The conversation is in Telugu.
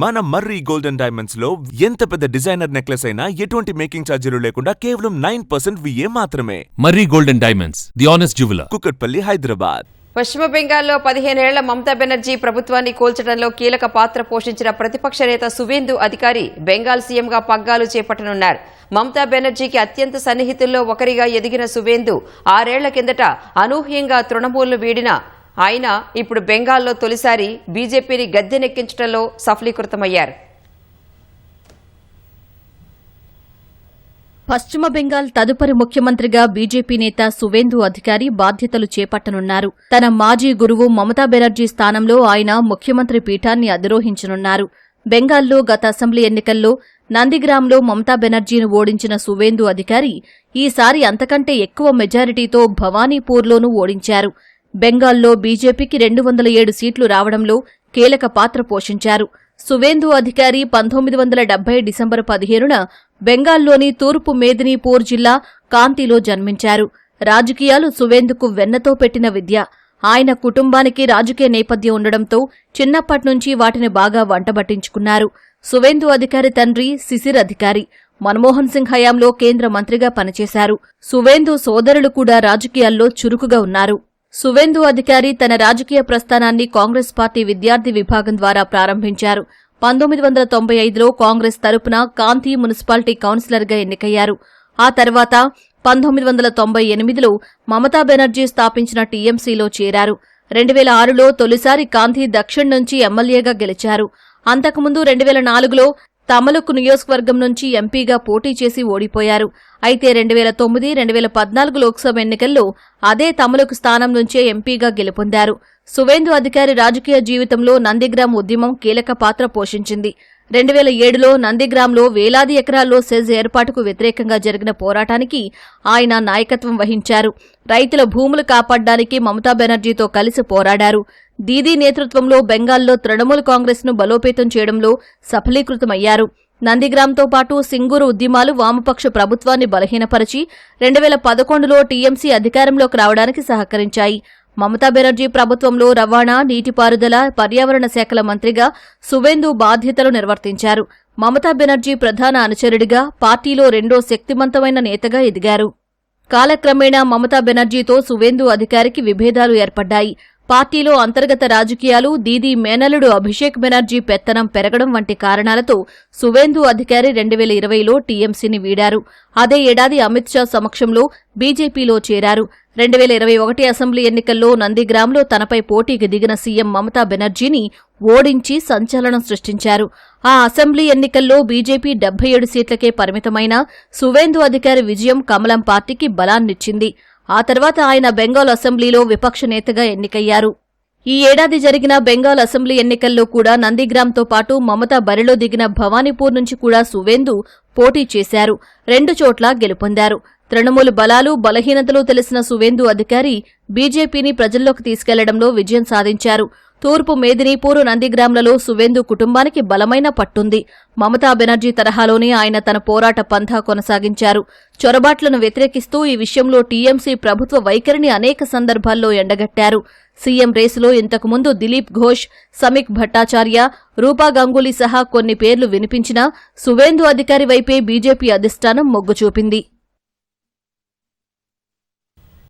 మన మర్రి గోల్డెన్ డైమండ్స్ లో ఎంత పెద్ద డిజైనర్ నెక్లెస్ అయినా ఎటువంటి మేకింగ్ ఛార్జీలు లేకుండా కేవలం 9% VA మాత్రమే. Marri golden diamonds, the honest jeweller, Kukatpally, Hyderabad. పశ్చిమ బెంగాల్లో 15 ఏళ్ల మమతా బెనర్జీ ప్రభుత్వాన్ని కూల్చడంలో కీలక పాత్ర పోషించిన ప్రతిపక్ష నేత సువేందు అధికారి బెంగాల్ సీఎంగా పగ్గాలు చేపట్టనున్నారు. మమతా బెనర్జీకి అత్యంత సన్నిహితుల్లో ఒకరిగా ఎదిగిన సువేందు 6 ఏళ్ల కిందట అనూహ్యంగా తృణమూల్ను వీడిన ఆయన ఇప్పుడు బెంగాల్లో తొలిసారి బీజేపీని గద్దెనెక్కించడంలో సఫలీకృతమయ్యారు. పశ్చిమ బెంగాల్ తదుపరి ముఖ్యమంత్రిగా బీజేపీ నేత సువేందు అధికారి బాధ్యతలు చేపట్టనున్నారు. తన మాజీ గురువు మమతా బెనర్జీ స్థానంలో ఆయన ముఖ్యమంత్రి పీఠాన్ని అధిరోహించనున్నారు. బెంగాల్లో గత అసెంబ్లీ ఎన్నికల్లో నందిగ్రామ్లో మమతా బెనర్జీని ఓడించిన సువేందు అధికారి ఈసారి అంతకంటే ఎక్కువ మెజారిటీతో భవానీపూర్లోనూ ఓడించారు. బెంగాల్లో బీజేపీకి 207 సీట్లు రావడంలో కీలక పాత్ర పోషించారు. సువేందు అధికారి 1970 డిసెంబర్ 15న బెంగాల్లోని తూర్పు మేదినీపూర్ జిల్లా కాంతిలో జన్మించారు. రాజకీయాలు సువేందుకు వెన్నతో పెట్టిన విద్య. ఆయన కుటుంబానికి రాజకీయ నేపథ్యం ఉండడంతో చిన్నప్పట్నుంచి వాటిని బాగా వంటబట్టించుకున్నారు. సువేందు అధికారి తండ్రి శిశిర్ అధికారి మన్మోహన్ సింగ్ హయాంలో కేంద్ర మంత్రిగా పనిచేశారు. సువేందు సోదరులు కూడా రాజకీయాల్లో చురుకుగా ఉన్నారు. సువేందు అధికారి తన రాజకీయ ప్రస్థానాన్ని కాంగ్రెస్ పార్టీ విద్యార్థి విభాగం ద్వారా ప్రారంభించారు. 1995లో కాంగ్రెస్ తరపున కాంతి మున్సిపాలిటీ కౌన్సిలర్గా ఎన్నికయ్యారు. ఆ తర్వాత 1998లో మమతా బెనర్జీ స్థాపించిన టీఎంసీలో చేరారు. 2006లో తొలిసారి కాంతి దక్షిణ్ నుంచి ఎమ్మెల్యేగా గెలిచారు. అంతకుముందు 2004లో తమలుకు నియోజకవర్గం నుంచి ఎంపీగా పోటీ చేసి ఓడిపోయారు. అయితే 2009, 2014 లోక్సభ ఎన్నికల్లో అదే తమలుకు స్థానం నుంచే ఎంపీగా గెలుపొందారు. సువేందు అధికారి రాజకీయ జీవితంలో నందిగ్రామ్ ఉద్యమం కీలక పాత్ర పోషించింది. 2007లో నందిగ్రామ్లో వేలాది ఎకరాల్లో సెజ్ ఏర్పాటుకు వ్యతిరేకంగా జరిగిన పోరాటానికి ఆయన నాయకత్వం వహించారు. రైతుల భూములు కాపాడడానికి మమతా బెనర్జీతో కలిసి పోరాడారు. దీదీ నేతృత్వంలో బెంగాల్లో తృణమూల్ కాంగ్రెస్ను బలోపేతం చేయడంలో సఫలీకృతమయ్యారు. నందిగ్రామ్తో పాటు సింగూరు ఉద్యమాలు వామపక్ష ప్రభుత్వాన్ని బలహీనపరిచి 2011లో టీఎంసీ అధికారంలోకి రావడానికి సహకరించాయి. మమతా బెనర్జీ ప్రభుత్వంలో రవాణా, నీటిపారుదల, పర్యావరణ శాఖల మంత్రిగా సువేందు బాధ్యతలు నిర్వర్తించారు. మమతా బెనర్జీ ప్రధాన అనుచరుడిగా, పార్టీలో రెండో శక్తిమంతమైన నేతగా ఎదిగారు. కాలక్రమేణా మమతా బెనర్జీతో సువేందు అధికారికి విభేదాలు ఏర్పడ్డాయి. పార్టీలో అంతర్గత రాజకీయాలు, దీదీ మేనల్లుడు అభిషేక్ బెనర్జీ పెత్తనం పెరగడం వంటి కారణాలతో సువేందు అధికారి 2020లో టీఎంసీని వీడారు. అదే ఏడాది అమిత్ షా సమక్షంలో బీజేపీలో చేరారు. 2021 అసెంబ్లీ ఎన్నికల్లో నందిగ్రామ్లో తనపై పోటీకి దిగిన సీఎం మమతా బెనర్జీని ఓడించి సంచలనం సృష్టించారు. ఆ అసెంబ్లీ ఎన్నికల్లో బీజేపీ 77 సీట్లకే పరిమితమైన సువేందు అధికారి విజయం కమలం పార్టీకి బలాన్నిచ్చింది. ఆ తర్వాత ఆయన బెంగాల్ అసెంబ్లీలో విపక్ష నేతగా ఎన్నికయ్యారు. ఈ ఏడాది జరిగిన బెంగాల్ అసెంబ్లీ ఎన్నికల్లో కూడా నందిగ్రామ్తో పాటు మమతా బరిలో దిగిన భవానీపూర్ నుంచి కూడా సువేందు పోటీ చేశారు. 2 చోట్ల గెలుపొందారు. తృణమూల్ బలాలు, బలహీనతలు తెలిసిన సువేందు అధికారి బీజేపీని ప్రజల్లోకి తీసుకెళ్లడంలో విజయం సాధించారు. తూర్పు మేదినీపూర్, నందిగ్రామ్లలో సువేందు కుటుంబానికి బలమైన పట్టుంది. మమతా బెనర్జీ తరహాలోనే ఆయన తన పోరాట పంథా కొనసాగించారు. చొరబాట్లను వ్యతిరేకిస్తూ ఈ విషయంలో టీఎంసీ ప్రభుత్వ వైఖరిని అనేక సందర్భాల్లో ఎండగట్టారు. సీఎం రేసులో ఇంతకుముందు దిలీప్ ఘోష్, సమీక్ భట్టాచార్య, రూపా గంగూలీ సహా కొన్ని పేర్లు వినిపించినా సువేందు అధికారి వైపే బీజేపీ అధిష్టానం మొగ్గు చూపింది.